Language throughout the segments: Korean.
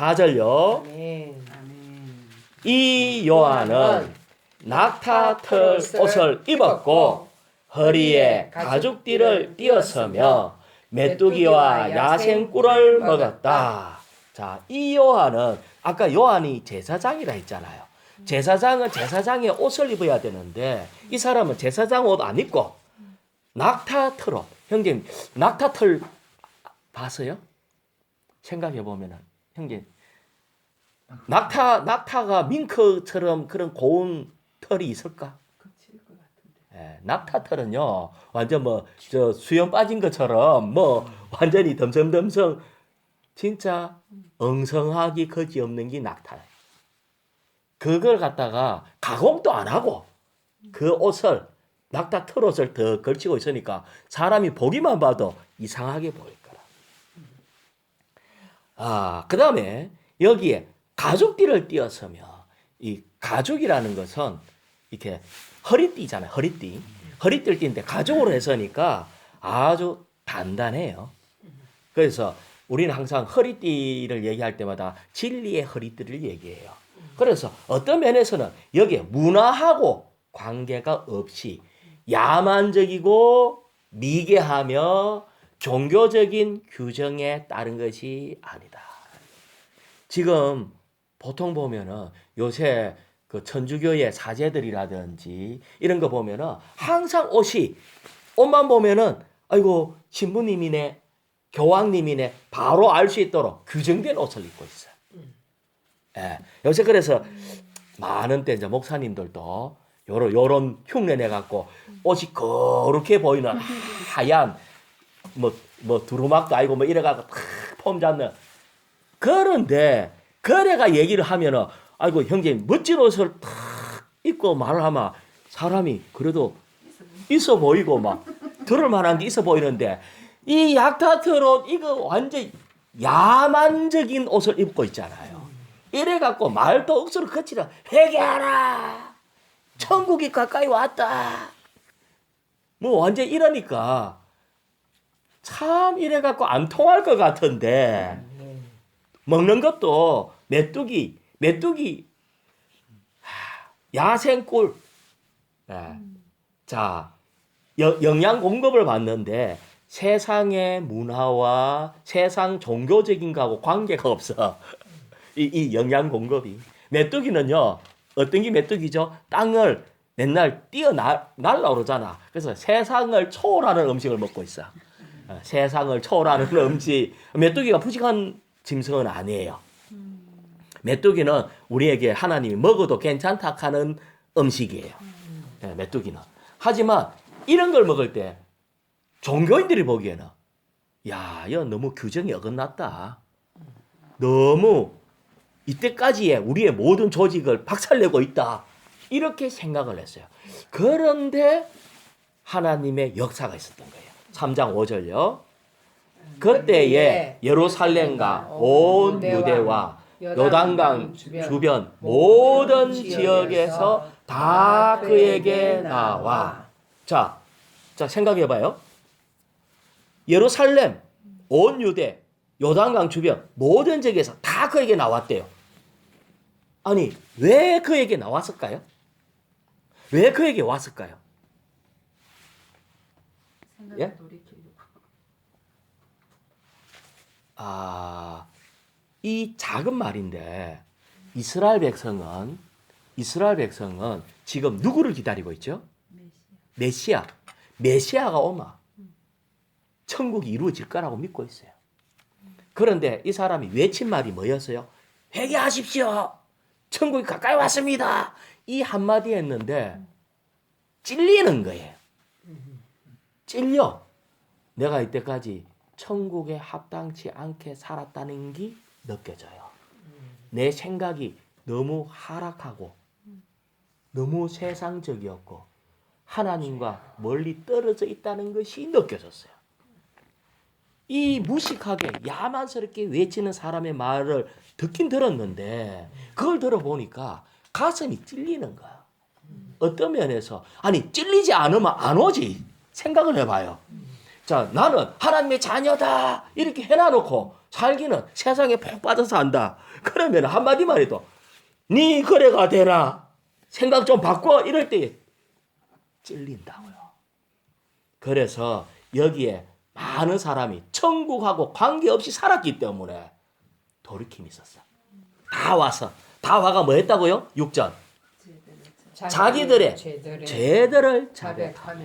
4절요. 아멘. 이 요한은 낙타털 옷을 입었고 허리에 가죽띠를 띄었으며 메뚜기와 야생꿀을 먹었다. 자, 이 요한은 아까 요한이 제사장이라 했잖아요. 제사장은 제사장의 옷을 입어야 되는데 이 사람은 제사장 옷 안 입고 낙타털 옷. 형님, 낙타털 봤어요? 생각해 보면은 형님, 낙타가 밍크처럼 그런 고운 털이 있을까? 예, 낙타털은요 완전 뭐 저 수염 빠진 것처럼 뭐 완전히 덤성덤성 진짜 엉성하기 거지없는 게 낙타예요. 그걸 갖다가 가공도 안 하고 그 옷을 낙타털 옷을 더 걸치고 있으니까 사람이 보기만 봐도 이상하게 보일 거라. 아, 그 다음에 여기에 가죽띠를 띄었으며 이 가죽이라는 것은 이렇게 허리띠잖아요. 허리띠를 띠는데 가죽으로 했으니까 아주 단단해요. 그래서 우리는 항상 허리띠를 얘기할 때마다 진리의 허리띠를 얘기해요. 그래서 어떤 면에서는 여기에 문화하고 관계가 없이 야만적이고 미개하며 종교적인 규정에 따른 것이 아니다. 지금 보통 보면은 요새 그 천주교의 사제들이라든지 이런 거 보면은 항상 옷만 보면은 아이고 신부님이네, 교황님이네 바로 알 수 있도록 규정된 옷을 입고 있어요. 예, 요새 그래서 많은 때 이제 목사님들도 요런 흉내 내 갖고 옷이 거룩해 보이는 하얀 뭐 두루마기도 아니고 뭐 이래 갖고 탁 폼 잡는. 그런데 그래가 얘기를 하면은 아이고 형님 멋진 옷을 탁 입고 말을 하면 사람이 그래도 있어 보이고 막 들을 만한 게 있어 보이는데 이 약타털 옷 이거 완전 야만적인 옷을 입고 있잖아요. 이래 갖고 말도 억수로 거치라. 회개하라. 천국이 가까이 왔다. 뭐 완전 이러니까 참 이래 갖고 안 통할 것 같은데 먹는 것도 메뚜기 야생꿀. 네. 자, 영양 공급을 받는데 세상의 문화와 세상 종교적인 거하고 관계가 없어. 이 영양 공급이. 메뚜기는요, 어떤 게 메뚜기죠? 땅을 맨날 날아오르잖아. 그래서 세상을 초월하는 음식을 먹고 있어. 세상을 초월하는 음식. 메뚜기가 부직한 짐승은 아니에요. 메뚜기는 우리에게 하나님이 먹어도 괜찮다 하는 음식이에요. 네, 메뚜기는. 하지만 이런 걸 먹을 때 종교인들이 보기에는 야, 이거 너무 규정이 어긋났다. 너무 이때까지의 우리의 모든 조직을 박살내고 있다. 이렇게 생각을 했어요. 그런데 하나님의 역사가 있었던 거예요. 3장 5절요. 그때에 예루살렘과 온 유대와 요단강 주변 모든 지역에서 다 그에게 나와. 자 생각해봐요. 예루살렘, 온 유대, 요단강 주변 모든 지역에서 다 그에게 나왔대요. 아니 왜 그에게 나왔을까요? 왜 그에게 왔을까요? 예? 이 작은 말인데 이스라엘 백성은 지금 누구를 기다리고 있죠? 메시아가 오면 천국이 이루어질 거라고 믿고 있어요. 그런데 이 사람이 외친 말이 뭐였어요? 회개하십시오. 천국이 가까이 왔습니다. 이 한마디 했는데 찔리는 거예요. 찔려. 내가 이때까지 천국에 합당치 않게 살았다는 게 느껴져요. 내 생각이 너무 하락하고 너무 세상적이었고 하나님과 멀리 떨어져 있다는 것이 느껴졌어요. 이 무식하게 야만스럽게 외치는 사람의 말을 듣긴 들었는데 그걸 들어보니까 가슴이 찔리는 거야. 어떤 면에서 아니 찔리지 않으면 안 오지 생각을 해봐요. 자, 나는 하나님의 자녀다 이렇게 해놔놓고 살기는 세상에 푹 빠져서 한다. 그러면 한마디만 해도 네 거래가 되나? 생각 좀 바꿔. 이럴 때 찔린다고요. 그래서 여기에 많은 사람이 천국하고 관계없이 살았기 때문에 돌이킴이 있었어. 다 와가 뭐 했다고요? 6절. 자기들의 죄들을 자백하며.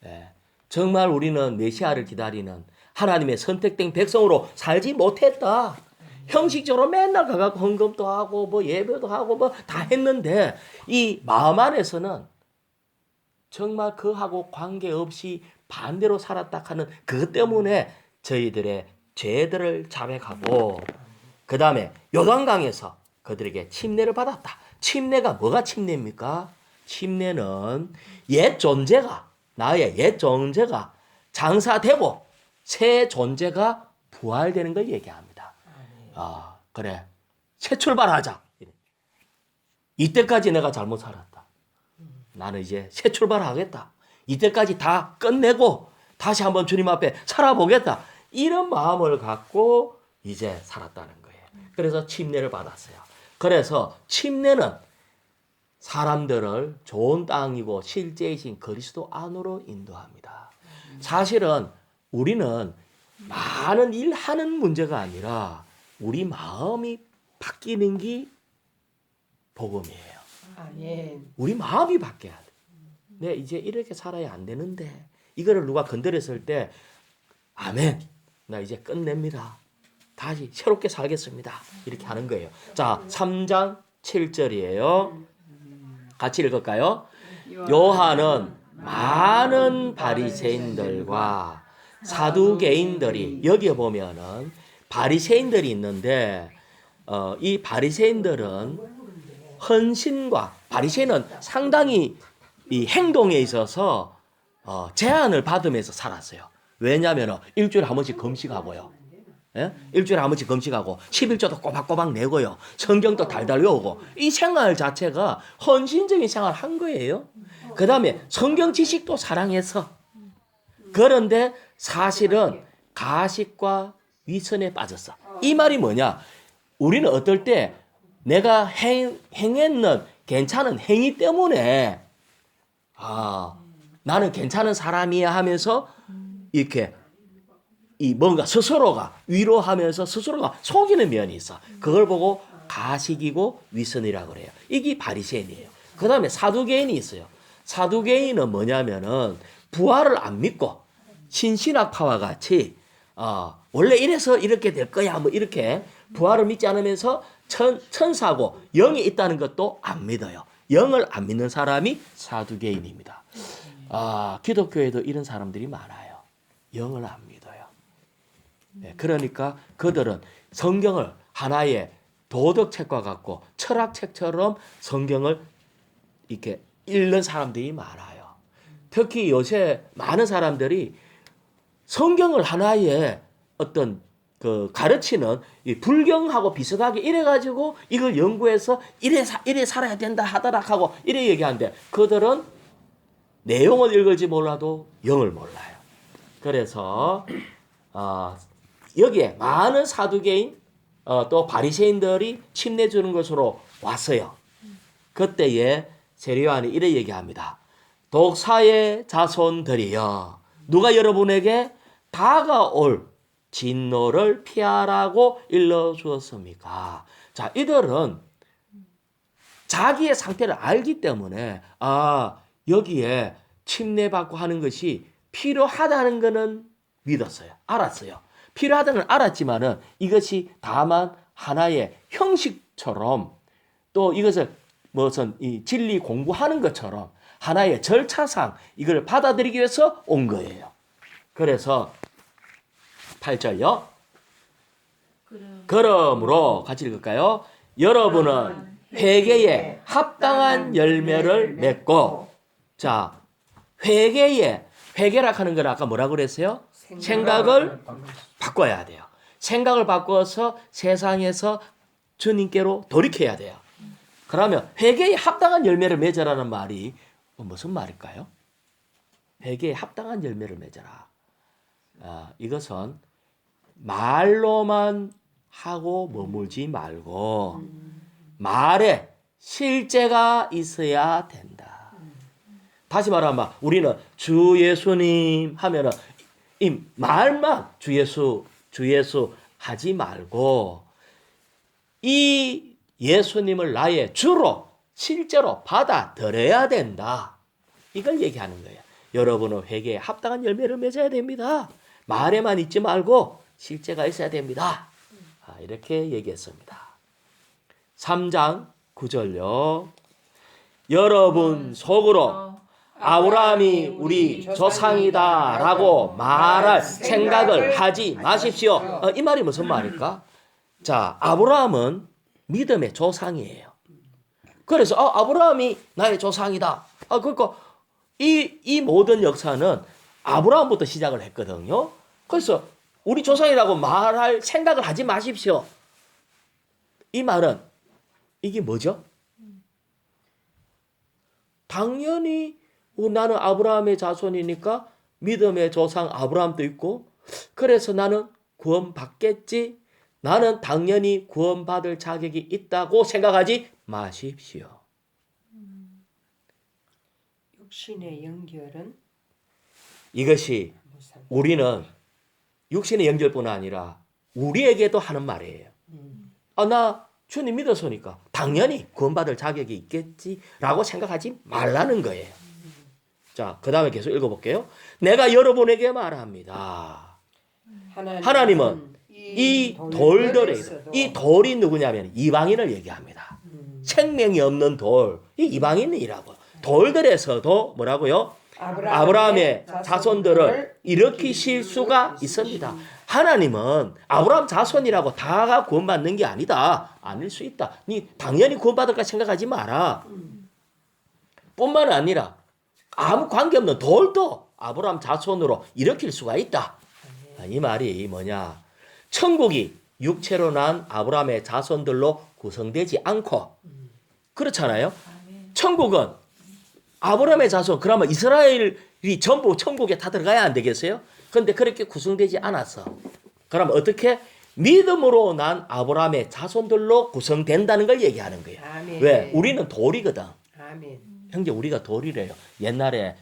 네. 정말 우리는 메시아를 기다리는 하나님의 선택된 백성으로 살지 못했다. 형식적으로 맨날 가갖고 헌금도 하고 뭐 예배도 하고 뭐 다 했는데 이 마음 안에서는 정말 그하고 관계없이 반대로 살았다 하는 그것 때문에 저희들의 죄들을 자백하고 그 다음에 요단강에서 그들에게 침례를 받았다. 침례가 뭐가 침례입니까? 침례는 옛 존재가 나의 옛 존재가 장사되고 새 존재가 부활되는 걸 얘기합니다. 아, 그래. 새 출발하자. 이때까지 내가 잘못 살았다. 나는 이제 새 출발하겠다. 이때까지 다 끝내고 다시 한번 주님 앞에 살아보겠다. 이런 마음을 갖고 이제 살았다는 거예요. 그래서 침례를 받았어요. 그래서 침례는 사람들을 좋은 땅이고 실제이신 그리스도 안으로 인도합니다. 사실은 우리는 많은 일 하는 문제가 아니라 우리 마음이 바뀌는 게 복음이에요. 아멘. 우리 마음이 바뀌어야 돼. 내 이제 이렇게 살아야 안 되는데 이거를 누가 건드렸을 때 아멘. 나 이제 끝냅니다. 다시 새롭게 살겠습니다. 이렇게 하는 거예요. 자, 3장 7절이에요. 같이 읽을까요? 요한은 많은 바리새인들과 사두개인들이 여기에 보면은 바리새인들이 있는데 이 바리새인들은 헌신과 바리새인은 상당히 이 행동에 있어서 제한을 받으면서 살았어요. 왜냐하면 일주일에 한 번씩 금식하고요. 예? 일주일에 한 번씩 금식하고 11조도 꼬박꼬박 내고요. 성경도 달달 외우고 이 생활 자체가 헌신적인 생활을 한 거예요. 그 다음에 성경 지식도 사랑해서 그런데 사실은 가식과 위선에 빠졌어. 이 말이 뭐냐? 우리는 어떨 때 내가 행했는 괜찮은 행위 때문에 나는 괜찮은 사람이야 하면서 이렇게 이 뭔가 스스로가 위로하면서 스스로가 속이는 면이 있어. 그걸 보고 가식이고 위선이라고 그래요. 이게 바리새인이에요. 그 다음에 사두개인이 있어요. 사두개인은 뭐냐면은 부활을 안 믿고 신신학파와 같이 원래 이래서 이렇게 될 거야 뭐 이렇게 부활을 믿지 않으면서 천사고 영이 있다는 것도 안 믿어요. 영을 안 믿는 사람이 사두개인입니다. 기독교에도 이런 사람들이 많아요. 영을 안 믿어요. 네, 그러니까 그들은 성경을 하나의 도덕책과 같고 철학책처럼 성경을 이렇게 읽는 사람들이 많아요. 특히 요새 많은 사람들이 성경을 하나의 어떤 그 가르치는 이 불경하고 비슷하게 이래가지고 이걸 연구해서 이래 살아야 된다 하더라 하고 이래 얘기하는데 그들은 내용을 읽을지 몰라도 영을 몰라요. 그래서 여기에 많은 사두개인 또 바리새인들이 침례 주는 것으로 왔어요. 그때에 세례요한이 이래 얘기합니다. 독사의 자손들이여 누가 여러분에게 다가올 진노를 피하라고 일러주었습니까? 자, 이들은 자기의 상태를 알기 때문에 여기에 침례받고 하는 것이 필요하다는 것은 믿었어요. 알았어요. 필요하다는 걸 알았지만은 이것이 다만 하나의 형식처럼 또 이것을 무슨 이 진리 공부하는 것처럼 하나의 절차상 이걸 받아들이기 위해서 온 거예요. 그래서 8절요. 그러므로 같이 읽을까요? 여러분은 회개에 합당한 열매를 맺고 자 회개라 하는 건 아까 뭐라고 그랬어요? 생각을 바꿔야 돼요. 생각을 바꿔서 세상에서 주님께로 돌이켜야 돼요. 그러면 회개에 합당한 열매를 맺으라는 말이 무슨 말일까요? 회개에 합당한 열매를 맺어라. 이것은 말로만 하고 머물지 말고 말에 실제가 있어야 된다. 다시 말하면 우리는 주 예수님 하면은 이 말만 주 예수 하지 말고 이 예수님을 나의 주로 실제로 받아들여야 된다. 이걸 얘기하는 거예요. 여러분은 회개에 합당한 열매를 맺어야 됩니다. 말에만 있지 말고 실제가 있어야 됩니다. 이렇게 얘기했습니다. 3장 9절요. 여러분 속으로 아브라함이 우리 조상이다라고 말할 생각을 하지 마십시오. 이 말이 무슨 말일까? 자, 아브라함은 믿음의 조상이에요. 그래서 아브라함이 나의 조상이다. 그러니까 이 모든 역사는 아브라함부터 시작을 했거든요. 그래서 우리 조상이라고 말할 생각을 하지 마십시오. 이 말은 이게 뭐죠? 당연히 나는 아브라함의 자손이니까 믿음의 조상 아브라함도 있고 그래서 나는 구원받겠지. 나는 당연히 구원받을 자격이 있다고 생각하지 마십시오. 육신의 연결은 이것이 우리는 육신의 연결뿐 아니라 우리에게도 하는 말이에요. 나 주님 믿어서니까 당연히 구원받을 자격이 있겠지라고 생각하지 말라는 거예요. 자, 그 다음에 계속 읽어볼게요. 내가 여러분에게 말합니다. 하나님은 이 돌들에 이 돌이 누구냐면 이방인을 얘기합니다. 생명이 없는 돌, 이 이방인이라고. 돌들에서도 뭐라고요? 아브라함의 자손들을 일으키실 수가 있습니다. 하나님은 아브라함 자손이라고 다가 구원받는 게 아니다. 아닐 수 있다. 니 당연히 구원받을까 생각하지 마라. 뿐만 아니라 아무 관계없는 돌도 아브라함 자손으로 일으킬 수가 있다. 이 말이 뭐냐? 천국이 육체로 난 아브라함의 자손들로 구성되지 않고 그렇잖아요. 천국은 아브라함의 자손, 그러면 이스라엘이 전부 천국에 다 들어가야 안 되겠어요? 그런데 그렇게 구성되지 않았어. 그럼 어떻게? 믿음으로 난 아브라함의 자손들로 구성된다는 걸 얘기하는 거예요. 아멘. 왜? 우리는 돌이거든. 아멘. 형제, 우리가 돌이래요. 옛날에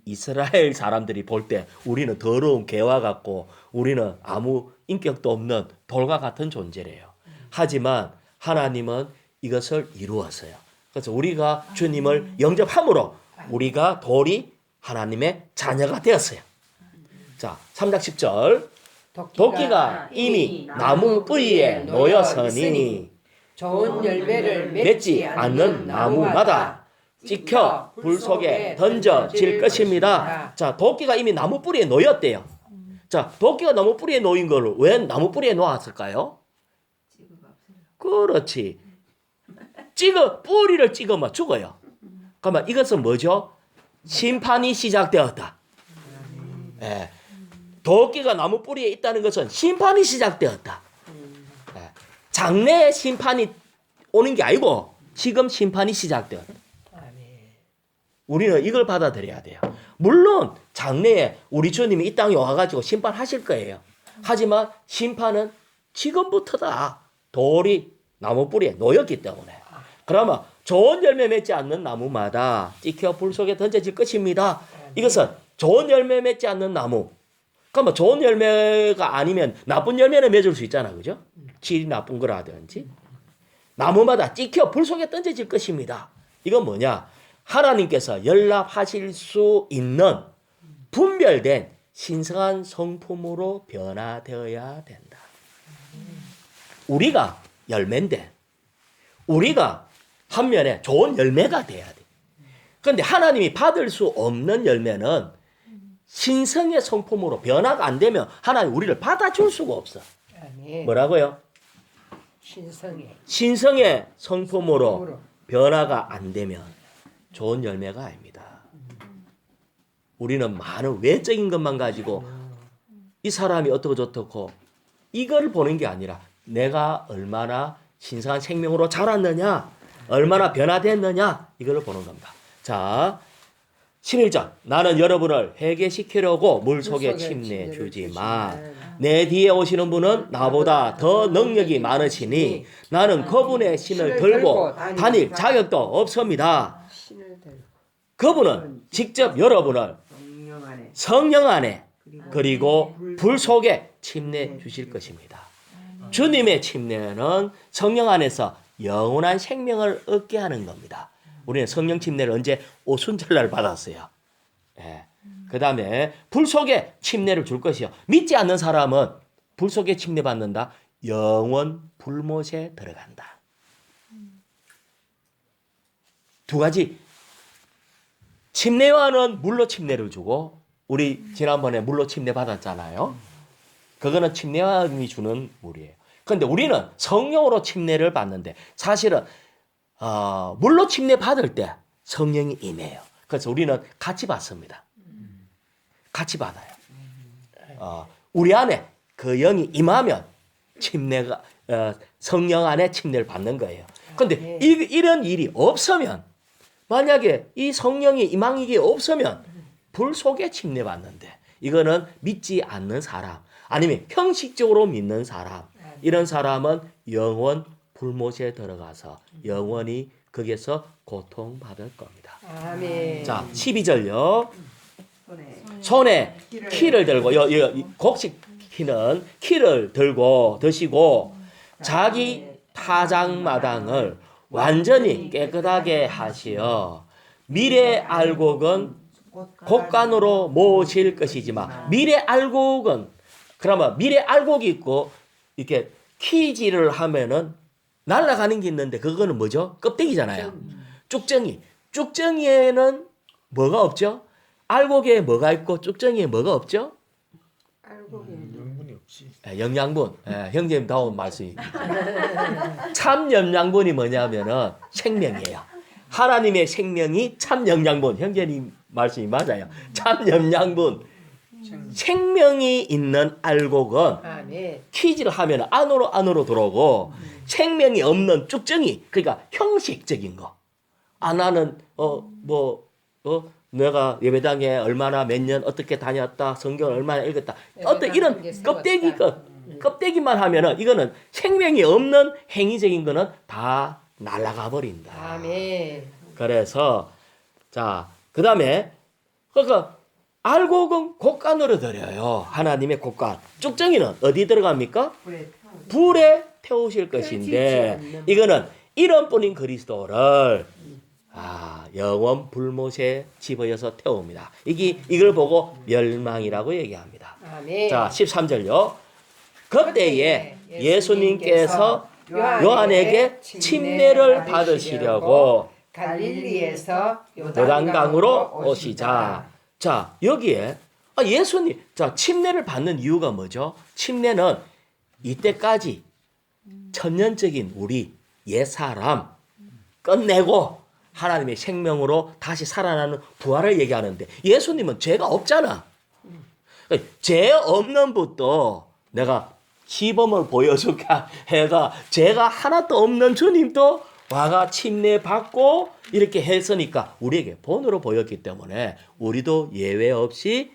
이스라엘 사람들이 볼 때 우리는 더러운 개와 같고 우리는 아무 인격도 없는 돌과 같은 존재래요. 하지만 하나님은 이것을 이루었어요. 그래서 우리가 주님을 영접함으로 우리가 돌이 하나님의 자녀가 되었어요. 자, 3장 10절. 도끼가 이미 나무 뿌리에 놓여서니 좋은 열매를 맺지 않는 나무마다 찍혀 불 속에 던져질 것입니다. 자, 도끼가 이미 나무 뿌리에 놓였대요. 자, 도끼가 나무 뿌리에 놓인 걸 왜 나무 뿌리에 놓았을까요? 그렇지. 뿌리를 찍으면 죽어요. 그러면 이것은 뭐죠? 심판이 시작되었다. 예. 도끼가 나무 뿌리에 있다는 것은 심판이 시작되었다. 예. 장래에 심판이 오는 게 아니고 지금 심판이 시작되었다. 우리는 이걸 받아들여야 돼요. 물론 장래에 우리 주님이 이 땅에 와가지고 심판하실 거예요. 하지만 심판은 지금부터다. 돌이 나무 뿌리에 놓였기 때문에. 그러면 좋은 열매 맺지 않는 나무마다 찍혀 불 속에 던져질 것입니다. 이것은 좋은 열매 맺지 않는 나무. 그러면 좋은 열매가 아니면 나쁜 열매는 맺을 수 있잖아. 그죠? 질이 나쁜 거라든지. 나무마다 찍혀 불 속에 던져질 것입니다. 이건 뭐냐? 하나님께서 연락하실 수 있는 분별된 신성한 성품으로 변화되어야 된다. 우리가 열매인데 우리가 한면에 좋은 열매가 돼야 돼. 그런데 하나님이 받을 수 없는 열매는 신성의 성품으로 변화가 안 되면 하나님 우리를 받아줄 수가 없어. 뭐라고요? 신성의 성품으로 변화가 안 되면 좋은 열매가 아닙니다. 우리는 많은 외적인 것만 가지고 이 사람이 어떻고 저떻고 이걸 보는 게 아니라 내가 얼마나 신성한 생명으로 자랐느냐, 얼마나 변화됐느냐 이걸 보는 겁니다. 자, 11절 나는 여러분을 회개시키려고 물속에 물속에 침내 침례를 주지만 내 뒤에 오시는 분은 나보다 더 능력이 많으시니 나는 그분의 신을 들고 다닐 자격도 없습니다. 신을 들고 그분은 직접 여러분을 성령 안에 그리고 불 속에 침례 주실 것입니다. 주님의 침례는 성령 안에서 영원한 생명을 얻게 하는 겁니다. 우리는 성령 침례를 언제? 오순절날 받았어요. 예. 그 다음에 불 속에 침례를 줄 것이요. 믿지 않는 사람은 불 속에 침례 받는다. 영원 불못에 들어간다. 두 가지. 침례와는 물로 침례를 주고 우리 지난번에 물로 침례 받았잖아요. 그거는 침례왕이 주는 물이에요. 그런데 우리는 성령으로 침례를 받는데 사실은 물로 침례 받을 때 성령이 임해요. 그래서 우리는 같이 받습니다. 같이 받아요. 우리 안에 그 영이 임하면 침례가 성령 안에 침례를 받는 거예요. 그런데 이런 일이 없으면 만약에 이 성령이 임한 게 없으면 불 속에 침례 받는데 이거는 믿지 않는 사람 아니면 형식적으로 믿는 사람 이런 사람은 영원 불못에 들어가서 영원히 거기에서 고통받을 겁니다. 아멘. 자, 12절요. 손에 키를 들고 곡식 키는 키를 들고 드시고 자기 타작마당을 완전히 깨끗하게 하시어 미래 알곡은 곡간으로 모으실 것이지만 미래 알곡은 그러면 미래 알곡이 있고 이렇게 키질을 하면은 날아가는 게 있는데 그거는 뭐죠? 껍데기잖아요. 쭉정이. 쭉정이에는 뭐가 없죠? 알곡에 뭐가 있고 쭉정이에 뭐가 없죠? 영분이 없지. 영양분. 형제님 다운 말씀입니다. 참 영양분이 뭐냐면은 생명이에요. 하나님의 생명이 참 영양분. 형제님 말씀이 맞아요. 참 영양분. 생명이 있는 알곡은 아멘. 키질을 하면 안으로 들어오고 생명이 없는 쭉정이 그러니까 형식적인 거. 나는 내가 예배당에 얼마나 몇 년 어떻게 다녔다 성경을 얼마나 읽었다 어떤 이런 껍데기만 하면은 이거는 생명이 없는 행위적인 거는 다 날아가 버린다. 아멘. 그래서 자 그다음에 그러니까 알곡은 곡간으로 들여요. 하나님의 곡간. 쭉정이는 어디 들어갑니까? 불에 태우실 것인데 이거는 이런뿐인 그리스도를 영원 불못에 집어여서 태웁니다. 이걸 보고 멸망이라고 얘기합니다. 아멘. 자 13절요. 그때에 예수님께서 요한에게 침례를 받으시려고 갈릴리에서 요단강으로 오시자. 자, 여기에 예수님 침례를 받는 이유가 뭐죠? 침례는 이때까지 천년적인 우리 옛사람 끝내고 하나님의 생명으로 다시 살아나는 부활을 얘기하는데 예수님은 죄가 없잖아. 죄 없는 분도 내가 시범을 보여줄게 해가 죄가 하나도 없는 주님도 와가 침례 받고 이렇게 했으니까 우리에게 본으로 보였기 때문에 우리도 예외 없이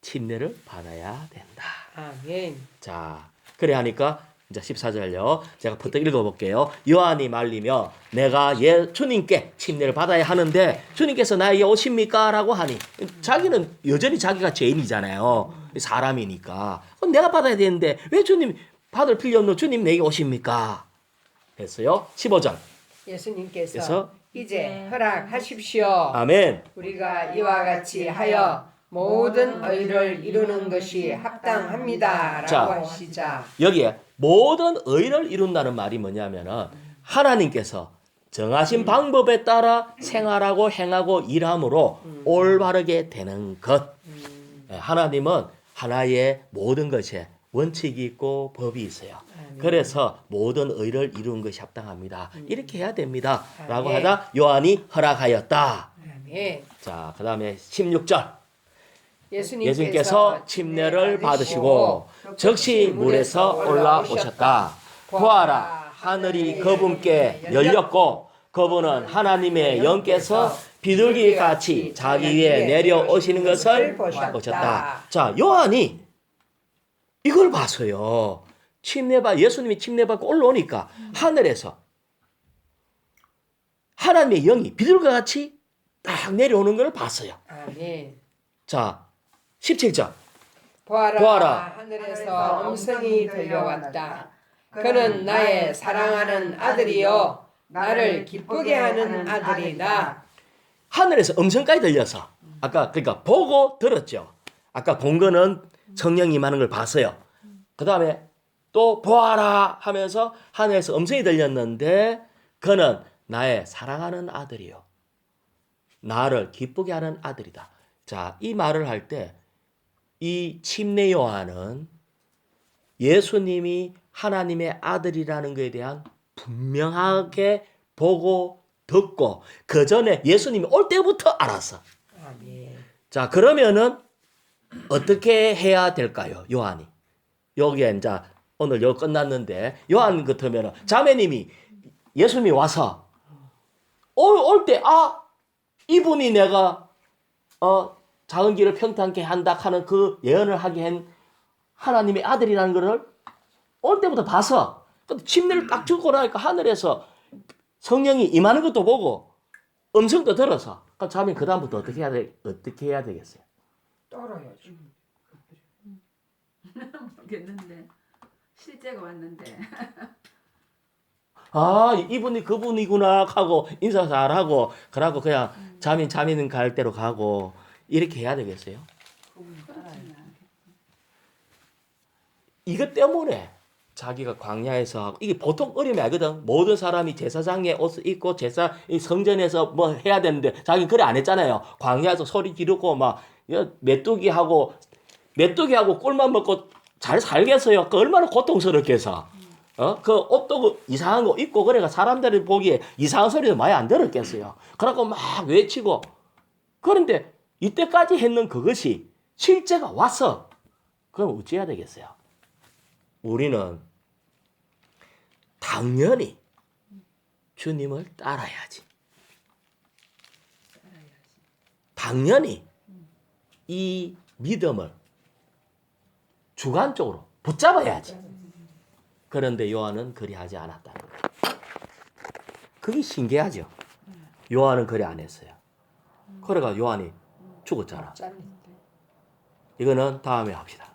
침례를 받아야 된다. 아멘. 자, 그래 하니까 이제 14절요. 제가 부터 읽어볼게요. 요한이 말리며 내가 주님께 침례를 받아야 하는데 주님께서 나에게 오십니까? 라고 하니 자기는 여전히 자기가 죄인이잖아요. 사람이니까. 내가 받아야 되는데 왜 주님 받을 필요 없는 주님 내게 오십니까? 했어요. 15절. 예수님께서 이제 허락하십시오. 아멘. 우리가 이와 같이 하여 모든 의를 이루는 것이 합당합니다. 자. 라고 하시자. 여기에 모든 의를 이룬다는 말이 뭐냐면은 하나님께서 정하신 방법에 따라 생활하고 행하고 일함으로 올바르게 되는 것. 하나님은 하나의 모든 것에 원칙이 있고 법이 있어요. 그래서 모든 의를 이루는 것이 합당합니다. 이렇게 해야 됩니다. 라고 하다 요한이 허락하였다. 아멘. 자, 그 다음에 16절. 예수님께서 예수님께서 침례를 받으시고 즉시 물에서 올라오셨다. 보아라, 하늘이 그분께 열렸고 그분은 하나님의 영께서 비둘기 같이 자기 위에 내려오시는 것을 보셨다. 보셨다. 자, 요한이 이걸 봤어요. 예수님이 침례받고 올라오니까 하늘에서 하나님의 영이 비둘기 같이 딱 내려오는 걸 봤어요. 아멘. 자, 17절. 보아라, 보아라. 하늘에서 음성이 들려왔다. 그는 나의 사랑하는 아들이요 나를 기쁘게 하는 아들이다. 하늘에서 음성까지 들려서 아까 그러니까 보고 들었죠. 아까 본 거는 성령이 임하는 걸 봤어요. 그 다음에 또 보아라 하면서 하늘에서 음성이 들렸는데 그는 나의 사랑하는 아들이요 나를 기쁘게 하는 아들이다. 자, 이 말을 할 때 이 침례 요한은 예수님이 하나님의 아들이라는 것에 대한 분명하게 보고 듣고 그 전에 예수님이 올 때부터 알았어. 아멘. 자, 그러면은 어떻게 해야 될까요? 요한이. 여기에 이제 오늘 요 끝났는데 요한 같으면은 자매님이 예수님이 와서 올 때 이분이 내가 작은 길을 평탄케 한다 하는 그 예언을 하게 한 하나님의 아들이라는 것을 올 때부터 봐서 근데 침례를 딱 주고 나니까 하늘에서 성령이 임하는 것도 보고 음성도 들어서 그럼 자매 그 다음부터 어떻게 해야 되겠어요? 떨어야지. 모르겠는데 실제가 왔는데 이분이 그분이구나 하고 인사 잘하고 그러고 그냥 자매는 갈 대로 가고 이렇게 해야 되겠어요? 이것 때문에 자기가 광야에서 하고 이게 보통 어려움이 아니거든. 모든 사람이 제사장의 옷을 입고 이 성전에서 뭐 해야 되는데 자기는 그래 안 했잖아요. 광야에서 소리 지르고 막 메뚜기하고 꿀만 먹고 잘 살겠어요. 그 얼마나 고통스럽겠어. 그 옷도 그 이상한 거 입고 그래가 사람들이 보기에 이상한 소리도 많이 안 들었겠어요. 그러고 막 외치고 그런데 이때까지 했는 그것이 실제가 왔어. 그럼 어찌해야 되겠어요? 우리는 당연히 주님을 따라야지. 당연히 이 믿음을 주관적으로 붙잡아야지. 그런데 요한은 그리하지 않았다는 거예요. 그게 신기하죠. 요한은 그리 안 했어요. 그래가 요한이 죽었잖아. 이거는 다음에 합시다.